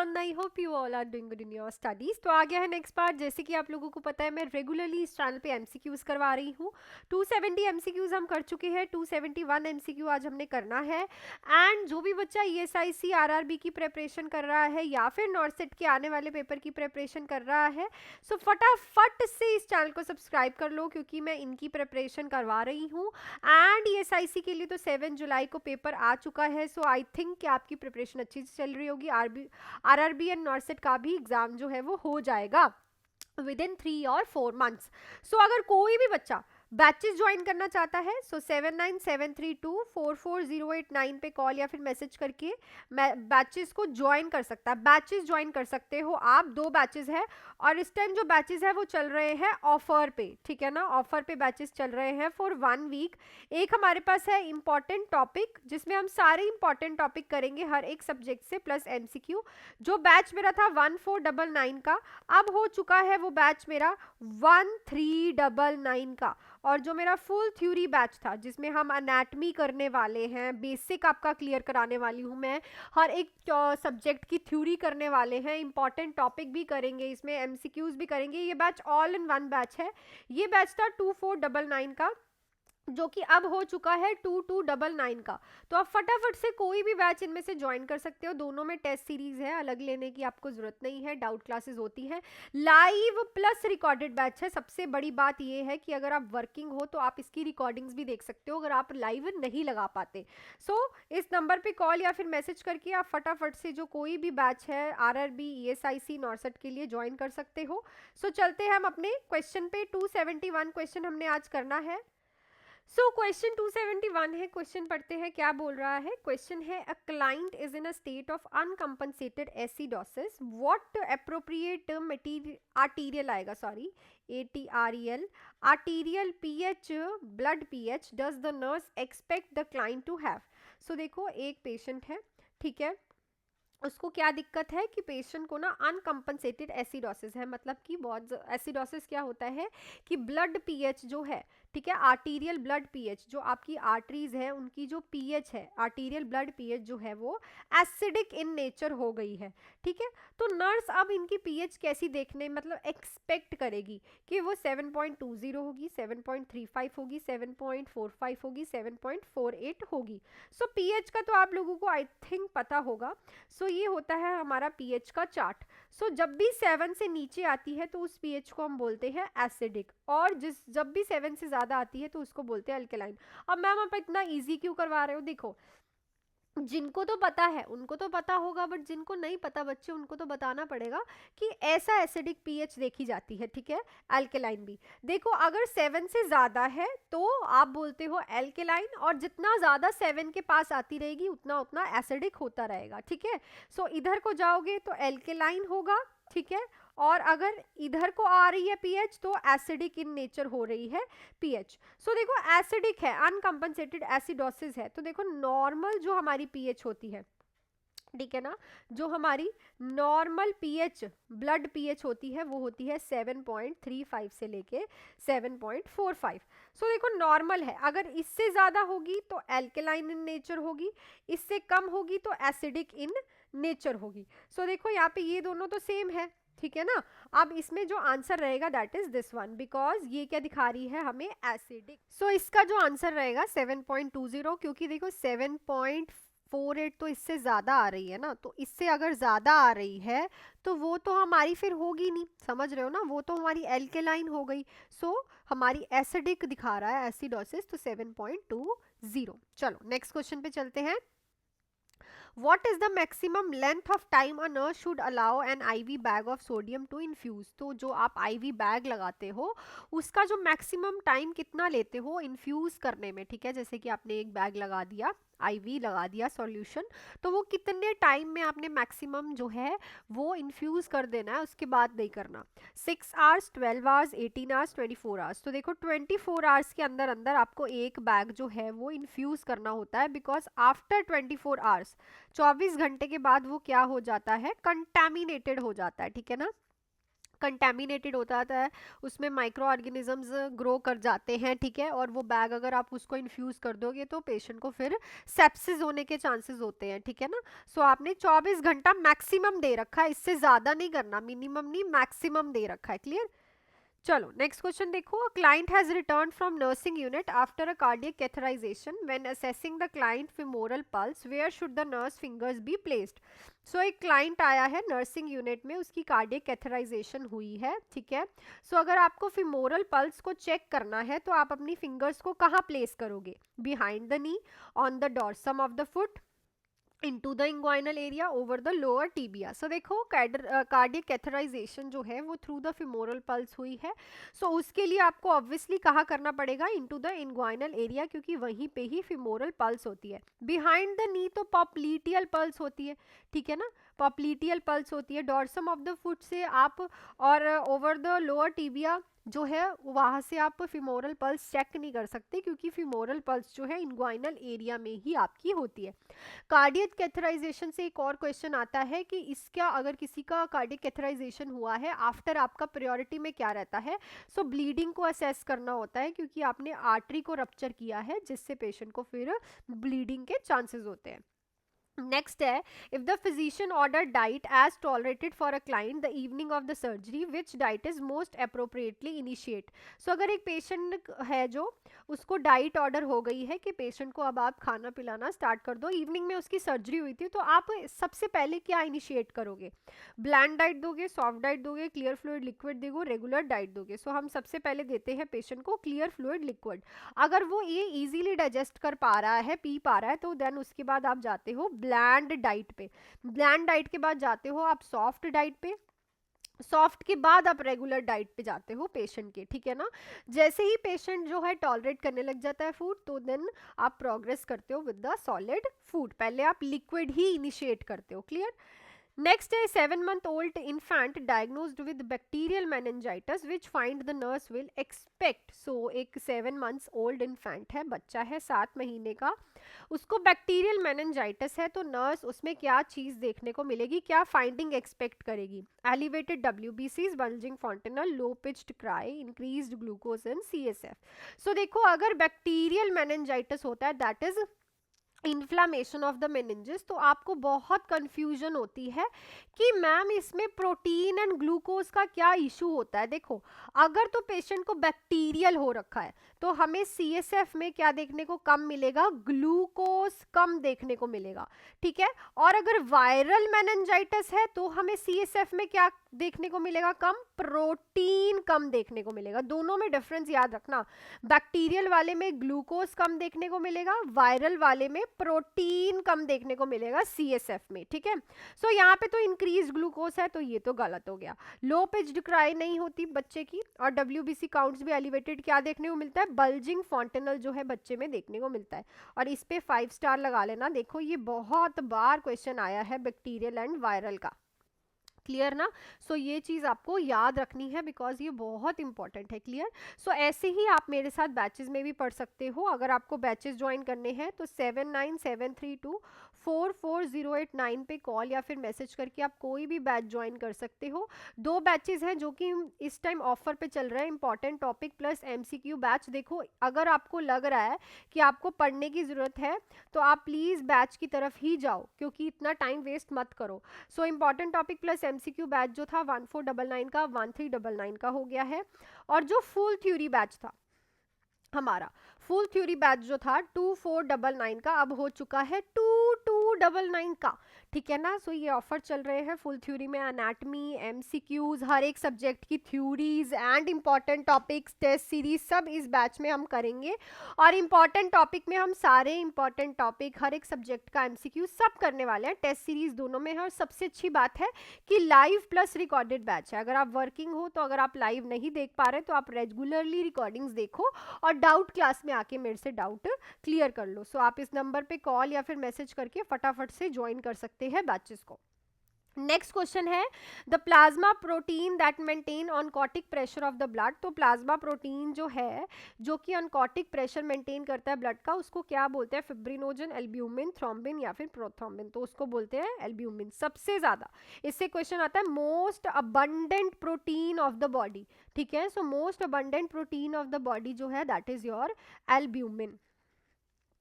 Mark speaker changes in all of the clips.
Speaker 1: everyone, I hope you all are doing good in your studies। तो आ गया है next part. जैसे कि आप लोगों को पता है मैं रेगुलरली इस चैनल पे एमसीक्यूज करवा रही हूँ। 270 एमसीक्यूज हम कर चुके हैं, 271 एमसीक्यू आज हमने करना है। एंड जो भी बच्चा ईएसआईसी आरआरबी की प्रिपरेशन कर रहा है या फिर नॉर्सेट के आने वाले पेपर की प्रिपरेशन कर रहा है, सो फटाफट से इस चैनल को सब्सक्राइब कर लो, क्योंकि मैं इनकी प्रिपरेशन करवा रही हूँ। एंड ईएसआईसी के लिए तो 7 जुलाई को पेपर आ चुका है, सो आई थिंक कि आपकी प्रिपरेशन अच्छी से चल रही होगी। आरआरबी एंड नॉर्सेट का भी एग्जाम जो है वो हो जाएगा विद इन 3 और 4 मंथ्स। सो अगर कोई भी बच्चा बैचेस ज्वाइन करना चाहता है, सो 7973244089 पे कॉल या फिर मैसेज करके बैचेस को ज्वाइन कर सकता है। बैचेस ज्वाइन कर सकते हो आप, 2 बैचेस है और इस टाइम जो बैचेस है वो चल रहे हैं ऑफर पे, ठीक है ना। ऑफर पे बैचेस चल रहे हैं फॉर 1 वीक। एक हमारे पास है इंपॉर्टेंट टॉपिक, जिसमें हम सारे इंपॉर्टेंट टॉपिक करेंगे हर एक सब्जेक्ट से, प्लस एमसीक्यू। जो बैच मेरा था 1499 का, अब हो चुका है वो बैच मेरा 1399 का। और जो मेरा फुल थ्योरी बैच था, जिसमें हम एनाटमी करने वाले हैं, बेसिक आपका क्लियर कराने वाली हूँ मैं, हर एक सब्जेक्ट की थ्योरी करने वाले हैं, इंपॉर्टेंट टॉपिक भी करेंगे, इसमें एमसीक्यूज भी करेंगे। ये batch all in one batch है। ये बैच था 2499 का, जो कि अब हो चुका है 2299 का। तो आप फटाफट से कोई भी बैच इनमें से ज्वाइन कर सकते हो। दोनों में टेस्ट सीरीज है, अलग लेने की आपको जरूरत नहीं है। डाउट क्लासेस होती हैं, लाइव प्लस रिकॉर्डेड बैच है। सबसे बड़ी बात यह है कि अगर आप वर्किंग हो तो आप इसकी रिकॉर्डिंग्स भी देख सकते हो, अगर आप लाइव नहीं लगा पाते। सो इस नंबर पे कॉल या फिर मैसेज करके आप फटाफट से जो कोई भी बैच है आरआरबी, ईएसआईसी, नॉर्सेट के लिए ज्वाइन कर सकते हो। सो चलते हैं हम अपने क्वेश्चन पे। 271 क्वेश्चन हमने आज करना है। सो क्वेश्चन 271 है। क्वेश्चन पढ़ते हैं क्या बोल रहा है। क्वेश्चन है, a client is in a state of uncompensated acidosis, what appropriate arterial आएगा, sorry ATREL arterial pH, blood pH does the nurse expect the client to have. So देखो, एक पेशेंट है, ठीक है, उसको क्या दिक्कत है कि पेशेंट को ना अनकंपनसेटेड एसिडोसिस है। मतलब कि बहुत एसिडोसिस क्या होता है कि ब्लड पीएच जो है, ठीक है, आर्टीरियल ब्लड पीएच, जो आपकी आर्टरीज है उनकी जो पीएच है, आर्टीरियल ब्लड पीएच जो है वो एसिडिक इन नेचर हो गई है, ठीक है। तो नर्स अब इनकी पीएच कैसी देखने, मतलब एक्सपेक्ट करेगी कि वो 7.20 होगी, 7.35 होगी, 7.45 होगी, 7.48 होगी। सो पीएच का तो आप लोगों को आई थिंक पता होगा। सो ये होता है हमारा पीएच का चार्ट। सो जब भी 7 से नीचे आती है तो उस पीएच को हम बोलते हैं एसिडिक, और जब भी 7 से ज्यादा आती है तो उसको बोलते हैं अल्कलाइन। अब मैम आप इतना इजी क्यों करवा रहे हो? देखो, जिनको तो पता है उनको तो पता होगा, बट जिनको नहीं पता बच्चे, उनको तो बताना पड़ेगा कि ऐसा एसिडिक पीएच देखी जाती है, ठीक है। अल्कलाइन भी देखो, अगर 7 से ज्यादा है तो आप बोलते हो एल्केलाइन, और जितना ज्यादा 7 के पास आती रहेगी उतना उतना एसिडिक होता रहेगा, ठीक है। सो इधर को जाओगे तो एल्केलाइन होगा, ठीक है, और अगर इधर को आ रही है पीएच तो एसिडिक इन नेचर हो रही है पीएच। सो देखो, एसिडिक है, अनकंपनसेटेड एसिडोसिस है, तो देखो नॉर्मल जो हमारी पीएच होती है, ठीक है ना, जो हमारी नॉर्मल पीएच, ब्लड पीएच होती है वो होती है 7.35 से लेके 7.45। सो देखो नॉर्मल है, अगर इससे ज्यादा होगी तो एल्केलाइन इन नेचर होगी, इससे कम होगी तो एसिडिक इन नेचर होगी। सो देखो यहाँ पे ये दोनों तो सेम है, ठीक है ना। अब इसमें जो आंसर रहेगा that is this one, because ये क्या दिखा रही है हमें, एसिडिक। सो इसका जो आंसर रहेगा 7.20, क्योंकि देखो 7.48 तो इससे ज्यादा आ रही है ना, तो इससे अगर ज्यादा आ रही है तो वो तो हमारी फिर होगी नहीं, समझ रहे हो ना, वो तो हमारी एल्केलाइन हो गई। सो हमारी एसिडिक दिखा रहा है एसिडोसिस, तो 7.20। चलो नेक्स्ट क्वेश्चन पे चलते हैं। What is the maximum length of time a nurse should allow an IV bag of sodium to infuse? तो जो आप IV बैग लगाते हो उसका जो मैक्सिमम टाइम कितना लेते हो इन्फ्यूज करने में, ठीक है। जैसे कि आपने एक बैग लगा दिया, आईवी लगा दिया सॉल्यूशन, तो वो कितने टाइम में आपने मैक्सिमम जो है वो इन्फ्यूज कर देना है, उसके बाद नहीं करना। 6 आवर्स, 12 आवर्स, 18 आवर्स, 24 आवर्स। तो देखो 24 आवर्स के अंदर अंदर आपको एक बैग जो है वो इन्फ्यूज करना होता है, बिकॉज आफ्टर 24 आवर्स, 24 घंटे के बाद वो क्या हो जाता है, कंटेमिनेटेड हो जाता है, ठीक है ना। कंटेमिनेटेड हो जाता है, उसमें माइक्रो ऑर्गेनिजम्स ग्रो कर जाते हैं, ठीक है, और वो बैग अगर आप उसको इन्फ्यूज़ कर दोगे तो पेशेंट को फिर सेप्सिस होने के चांसेस होते हैं, ठीक है ना। सो आपने 24 घंटा मैक्सिमम दे रखा है, इससे ज़्यादा नहीं करना, मिनिमम नहीं मैक्सिमम दे रखा है। क्लियर। चलो नेक्स्ट क्वेश्चन देखो। Client has return from nursing unit after a cardiac catheterization when assessing the client femoral pulse where should the nurse fingers be placed. So एक क्लाइंट आया है नर्सिंग यूनिट में, उसकी cardiac catheterisation हुई है, ठीक है। सो अगर आपको फिमोरल पल्स को चेक करना है तो आप अपनी फिंगर्स को कहाँ प्लेस करोगे? Behind the knee, on the dorsum of the foot, into the inguinal area, over the lower tibia. So देखो कार्डियक कैथराइजेशन जो है वो थ्रू द फिमोरल पल्स हुई है। सो उसके लिए आपको ऑब्वियसली कहाँ करना पड़ेगा? इनटू द इंग्वाइनल एरिया, क्योंकि वहीं पे ही फिमोरल पल्स होती है। बिहाइंड द नी तो पॉप्लीटियल पल्स होती है, ठीक है ना, पॉप्लीटियल पल्स होती है। डॉर्सम ऑफ द फुट से आप, और ओवर द लोअर टीबिया जो है वहाँ से आप फिमोरल पल्स चेक नहीं कर सकते, क्योंकि फिमोरल पल्स जो है इंग्वाइनल एरिया में ही आपकी होती है। कार्डियक कैथराइजेशन से एक और क्वेश्चन आता है कि इसका, अगर किसी का कार्डियक कैथराइजेशन हुआ है आफ्टर, आपका प्रायोरिटी में क्या रहता है? सो ब्लीडिंग को असेस करना होता है, क्योंकि आपने आर्टरी को रप्चर किया है, जिससे पेशेंट को फिर ब्लीडिंग के चांसेस होते हैं। नेक्स्ट है, if the physician order diet as tolerated for a client the evening of the surgery, which diet is most appropriately initiate. So अगर एक पेशेंट है जो, उसको डाइट ऑर्डर हो गई है कि पेशेंट को अब आप खाना पिलाना स्टार्ट कर दो, इवनिंग में उसकी सर्जरी हुई थी, तो आप सबसे पहले क्या इनिशिएट करोगे? ब्लैंड डाइट दोगे, सॉफ्ट डाइट दोगे, क्लियर फ्लूइड लिक्विड दोगे, रेगुलर डाइट दोगे? सो हम सबसे पहले देते हैं पेशेंट को क्लियर फ्लूइड लिक्विड। अगर वो ये इजीली डाइजेस्ट कर पा रहा है, पी पा रहा है, तो देन उसके बाद आप जाते हो ब्लैंड डाइट पे। ब्लैंड डाइट के बाद जाते हो आप सॉफ्ट डाइट पे, सॉफ्ट के बाद आप रेगुलर डाइट पे जाते हो पेशेंट के, ठीक है ना। जैसे ही पेशेंट जो है टॉलरेट करने लग जाता है फूड, तो देन आप प्रोग्रेस करते हो विद द सॉलिड फूड। पहले आप लिक्विड ही इनिशिएट करते हो। Clear. Next is 7-month-old infant diagnosed with bacterial meningitis which find the nurse will expect. So एक 7 months old infant है, बच्चा है 7 महीने का, उसको बैक्टीरियल मेनिंजाइटिस है, तो नर्स उसमें क्या चीज़ देखने को मिलेगी, क्या फाइंडिंग एक्सपेक्ट करेगी? Elevated WBCs, bulging fontanelle, low pitched cry, increased glucose in CSF। सो देखो अगर बैक्टीरियल मेनिंजाइटिस होता है, that is inflammation of the meninges, तो आपको बहुत कंफ्यूजन होती है कि मैम इसमें प्रोटीन एंड ग्लूकोज का क्या इशू होता है। देखो अगर तो पेशेंट को बैक्टीरियल हो रखा है तो हमें CSF में क्या देखने को कम मिलेगा? ग्लूकोज कम देखने को मिलेगा, ठीक है। और अगर वायरल मेनिंजाइटिस है तो हमें CSF में क्या देखने को मिलेगा? कम, प्रोटीन कम देखने को मिलेगा। दोनों में डिफरेंस याद रखना, बैक्टीरियल वाले में ग्लूकोज कम देखने को मिलेगा, वायरल वाले में प्रोटीन कम देखने को मिलेगा CSF में, ठीक है। सो यहाँ पे तो इंक्रीज ग्लूकोज है, तो ये तो गलत हो गया। लो पिच्ड क्राई नहीं होती बच्चे की, और WBC काउंट्स भी एलिवेटेड, क्या देखने को मिलता है? बल्जिंग फॉन्टेनल जो है बच्चे में देखने को मिलता है, और इस पे 5 स्टार लगा लेना। देखो ये बहुत बार क्वेश्चन आया है बैक्टीरियल एंड वायरल का। क्लियर ना। सो ये चीज़ आपको याद रखनी है, बिकॉज ये बहुत इंपॉर्टेंट है। क्लियर। सो ऐसे ही आप मेरे साथ बैचेस में भी पढ़ सकते हो। अगर आपको बैचेस ज्वाइन करने हैं तो 7973244089 पे कॉल या फिर मैसेज करके आप कोई भी बैच ज्वाइन कर सकते हो। 2 बैचेस हैं जो कि इस टाइम ऑफर पे चल रहे हैं, important topic plus MCQ batch. देखो अगर आपको लग रहा है कि आपको पढ़ने की ज़रूरत है तो आप प्लीज़ बैच की तरफ ही जाओ, क्योंकि इतना टाइम वेस्ट मत करो। So important topic plus MCQ batch जो था 1499 का 1399 का हो गया है। और जो फुल थ्योरी बैच था हमारा, फुल थ्योरी बैच जो था 2499 का, अब हो चुका है 2299 का, ठीक है ना। सो ये ऑफर चल रहे हैं फुल थ्योरी में, एनाटमी, MCQs, हर एक सब्जेक्ट की theories and important topics, test series, सब इस बैच में हम करेंगे। और इंपॉर्टेंट टॉपिक में हम सारे इंपॉर्टेंट टॉपिक, हर एक सब्जेक्ट का MCQ सब करने वाले हैं, टेस्ट सीरीज दोनों में है। और सबसे अच्छी बात है कि लाइव प्लस रिकॉर्डेड बैच है। अगर आप वर्किंग हो तो अगर आप लाइव नहीं देख पा रहे तो आप रेगुलरली रिकॉर्डिंग्स देखो और डाउट क्लास में आके मेरे से डाउट क्लियर कर लो। सो आप इस नंबर पे कॉल या फिर मैसेज करके फटाफट से ज्वाइन कर सकते हैं बैचेस को। नेक्स्ट क्वेश्चन है the plasma protein that maintain oncotic pressure of the blood. तो प्लाज्मा प्रोटीन जो है जो कि ऑनकोटिक प्रेशर मेंटेन करता है ब्लड का, उसको क्या बोलते हैं? फिब्रिनोजन, एल्ब्यूमिन, थ्रोम्बिन या फिर प्रोथ्रोम्बिन। तो उसको बोलते हैं एल्ब्यूमिन। सबसे ज्यादा इससे क्वेश्चन आता है most abundant protein of the body. ठीक है, so most abundant protein of the body जो है that is your albumin.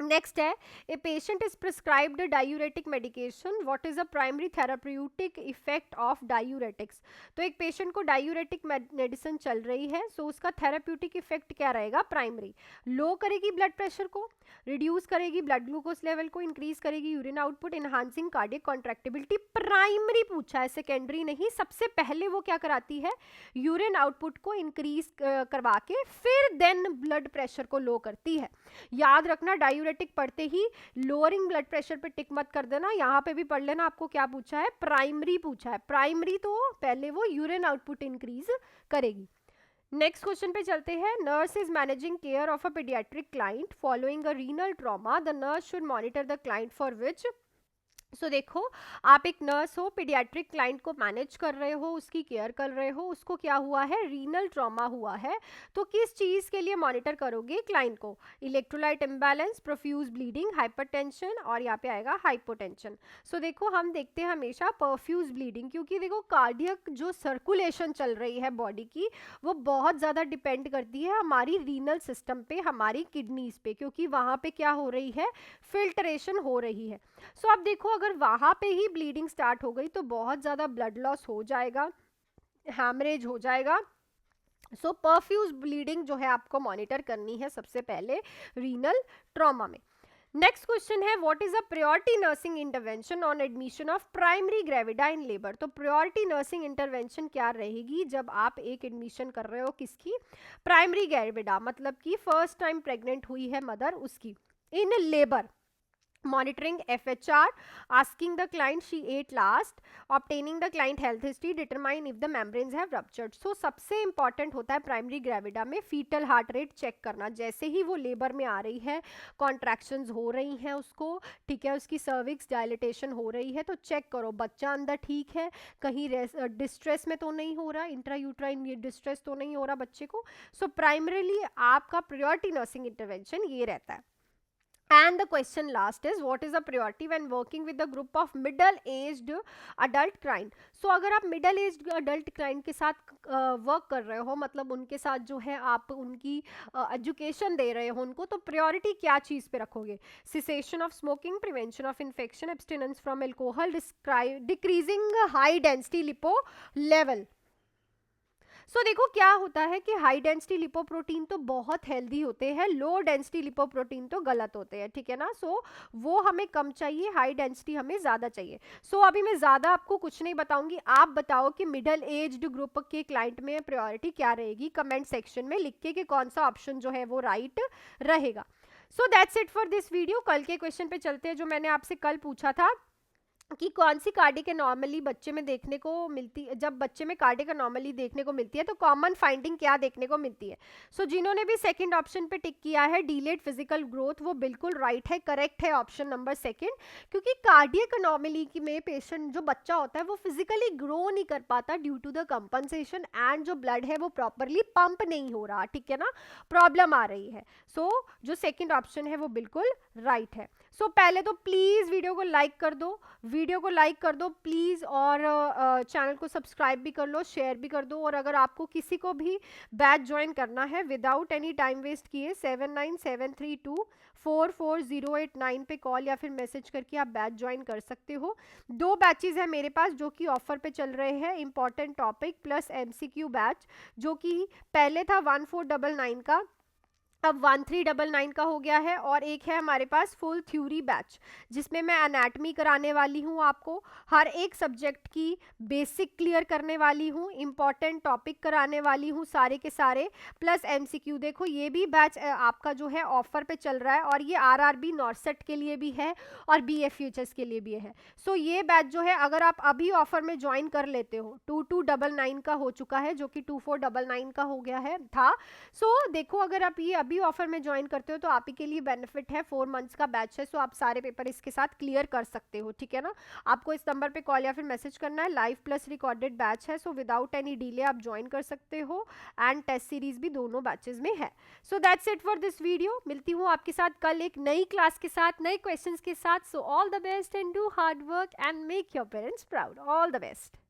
Speaker 1: Next है a patient is prescribed diuretic medication, what is the primary therapeutic effect of diuretics. तो एक patient को diuretic medicine चल रही है, सो उसका थेराप्यूटिक इफेक्ट क्या रहेगा? प्राइमरी लो करेगी ब्लड प्रेशर को, रिड्यूस करेगी ब्लड ग्लूकोज लेवल को, इंक्रीज करेगी urine output, enhancing cardiac contractibility. Primary पूछा है, सेकेंडरी नहीं। सबसे पहले वो क्या कराती है? यूरिन आउटपुट को इंक्रीज करवा के फिर देन ब्लड प्रेशर को लो करती है। याद रखना, डायूरेटिक पढ़ते ही लोअरिंग ब्लड प्रेशर पे टिक मत कर देना, यहाँ पे भी पढ़ लेना। आपको क्या पूछा है? प्राइमरी पूछा है। प्राइमरी तो पहले वो यूरिन आउटपुट इंक्रीज करेगी। नेक्स्ट क्वेश्चन पे चलते हैं। Nurse is managing care of a paediatric client following a renal trauma, the nurse should monitor the client for which. So देखो, आप एक नर्स हो, पीडियाट्रिक क्लाइंट को मैनेज कर रहे हो, उसकी केयर कर रहे हो, उसको क्या हुआ है? रीनल ट्रॉमा हुआ है। तो किस चीज़ के लिए मॉनिटर करोगे क्लाइंट को? Electrolyte imbalance, profuse bleeding, hypertension और यहाँ पे आएगा हाइपोटेंशन। सो देखो, हम देखते हैं हमेशा परफ्यूज ब्लीडिंग, क्योंकि देखो कार्डियक जो सर्कुलेशन चल रही है बॉडी की वो बहुत ज़्यादा डिपेंड करती है हमारी रीनल सिस्टम पे, हमारी किडनीज पे, क्योंकि वहाँ पे क्या हो रही है? फिल्ट्रेशन हो रही है। सो अब देखो, अगर वहां पे ही ब्लीडिंग स्टार्ट हो गई तो बहुत ज़्यादा ब्लड लॉस हो जाएगा, हैमरेज हो जाएगा। सो परफ्यूज ब्लीडिंग जो है आपको मॉनिटर करनी है सबसे पहले रीनल ट्रॉमा में। नेक्स्ट क्वेश्चन है what is a priority nursing intervention on admission of primary gravida in labour. तो प्रायोरिटी नर्सिंग इंटरवेंशन क्या रहेगी जब आप एक एडमिशन कर रहे हो? किसकी? प्राइमरी ग्रेविडा, मतलब कि फर्स्ट टाइम प्रेग्नेंट हुई है मदर, उसकी। In labour, monitoring FHR, asking the client she ate last, obtaining the client health history, determine if the membranes have ruptured। so सबसे इंपॉर्टेंट होता है प्राइमरी ग्रेविडा में fetal heart rate check करना। जैसे ही वो लेबर में आ रही है, कॉन्ट्रैक्शंस हो रही हैं उसको, ठीक है, उसकी सर्विक्स डायलिटेशन हो रही है, तो चेक करो बच्चा अंदर ठीक है, कहीं डिस्ट्रेस में तो नहीं हो रहा, इंट्रायूट्राइन डिस्ट्रेस तो नहीं हो रहा बच्चे को। सो प्राइमरीली आपका प्रायोरिटी नर्सिंग इंटरवेंशन ये रहता है। And the question last is what is the priority when working with the group of middle aged adult client। so अगर आप middle aged adult client के साथ वर्क कर रहे हो, मतलब उनके साथ जो है आप उनकी एजुकेशन दे रहे हो उनको, तो प्रायोरिटी क्या चीज़ पे रखोगे? Cessation of smoking, prevention of infection, abstinence from alcohol, decreasing high density lipo level. So देखो क्या होता है कि हाई डेंसिटी लिपोप्रोटीन तो बहुत हेल्दी होते हैं, लो डेंसिटी लिपोप्रोटीन तो गलत होते हैं, ठीक है ना। सो वो हमें कम चाहिए, हाई डेंसिटी हमें ज़्यादा चाहिए। सो अभी मैं ज़्यादा आपको कुछ नहीं बताऊंगी, आप बताओ कि मिडल एज्ड ग्रुप के क्लाइंट में प्रायोरिटी क्या रहेगी, कमेंट सेक्शन में लिख के कि कौन सा ऑप्शन जो है वो राइट रहेगा। So that's it for this video. कल के क्वेश्चन पे चलते हैं जो मैंने आपसे कल पूछा था कि कौन सी कार्डियक एनॉर्मली बच्चे में देखने को मिलती है। जब बच्चे में कार्डियक एनॉर्मली देखने को मिलती है तो कॉमन फाइंडिंग क्या देखने को मिलती है? सो जिन्होंने भी सेकंड ऑप्शन पे टिक किया है डिलेड फिजिकल ग्रोथ, वो बिल्कुल राइट है, करेक्ट है ऑप्शन नंबर सेकंड, क्योंकि कार्डियक एनॉर्मली में पेशेंट जो बच्चा होता है वो फिजिकली ग्रो नहीं कर पाता due to the compensation, and जो ब्लड है वो प्रॉपरली पंप नहीं हो रहा, ठीक है ना, प्रॉब्लम आ रही है। सो जो सेकेंड ऑप्शन है वो बिल्कुल राइट है। सो पहले तो प्लीज़ वीडियो को लाइक कर दो, वीडियो को लाइक कर दो प्लीज़, और चैनल को सब्सक्राइब भी कर लो, शेयर भी कर दो। और अगर आपको किसी को भी बैच ज्वाइन करना है विदाउट एनी टाइम वेस्ट किए 7973244089 पे कॉल या फिर मैसेज करके आप बैच ज्वाइन कर सकते हो। 2 बैचेस है मेरे पास जो कि ऑफर पे चल रहे हैं, important topic plus MCQ batch, जो कि पहले था 1499 का, अब 1399 का हो गया है। और एक है हमारे पास फुल थ्योरी बैच जिसमें मैं एनाटमी कराने वाली हूँ, आपको हर एक सब्जेक्ट की बेसिक क्लियर करने वाली हूँ, इंपॉर्टेंट टॉपिक कराने वाली हूँ सारे के सारे, प्लस MCQ। देखो ये भी बैच आपका जो है ऑफर पे चल रहा है, और ये RRB नॉर्सेट के लिए भी है और BFHS के लिए भी है। सो ये बैच जो है अगर आप अभी ऑफर में ज्वाइन कर लेते हो, 2299 का हो चुका है जो कि 2499 का हो गया है था। सो देखो अगर आप ये अभी भी ऑफर में ज्वाइन करते हो तो आप ही के लिए बेनिफिट है, 4 मंथ्स का बैच है, सो आप सारे पेपर इसके साथ क्लियर कर सकते हो, ठीक है ना। आपको इस नंबर पे कॉल या फिर मैसेज करना है, लाइव प्लस रिकॉर्डेड बैच है, सो विदाउट एनी डिले आप ज्वाइन कर सकते हो एंड टेस्ट सीरीज भी दोनों बैचेस में है। So that's it for this video, मिलती हूँ आपके साथ कल एक नई क्लास के साथ, नए क्वेश्चंस के साथ। So all the best and do hard work and make your parents proud. All the best.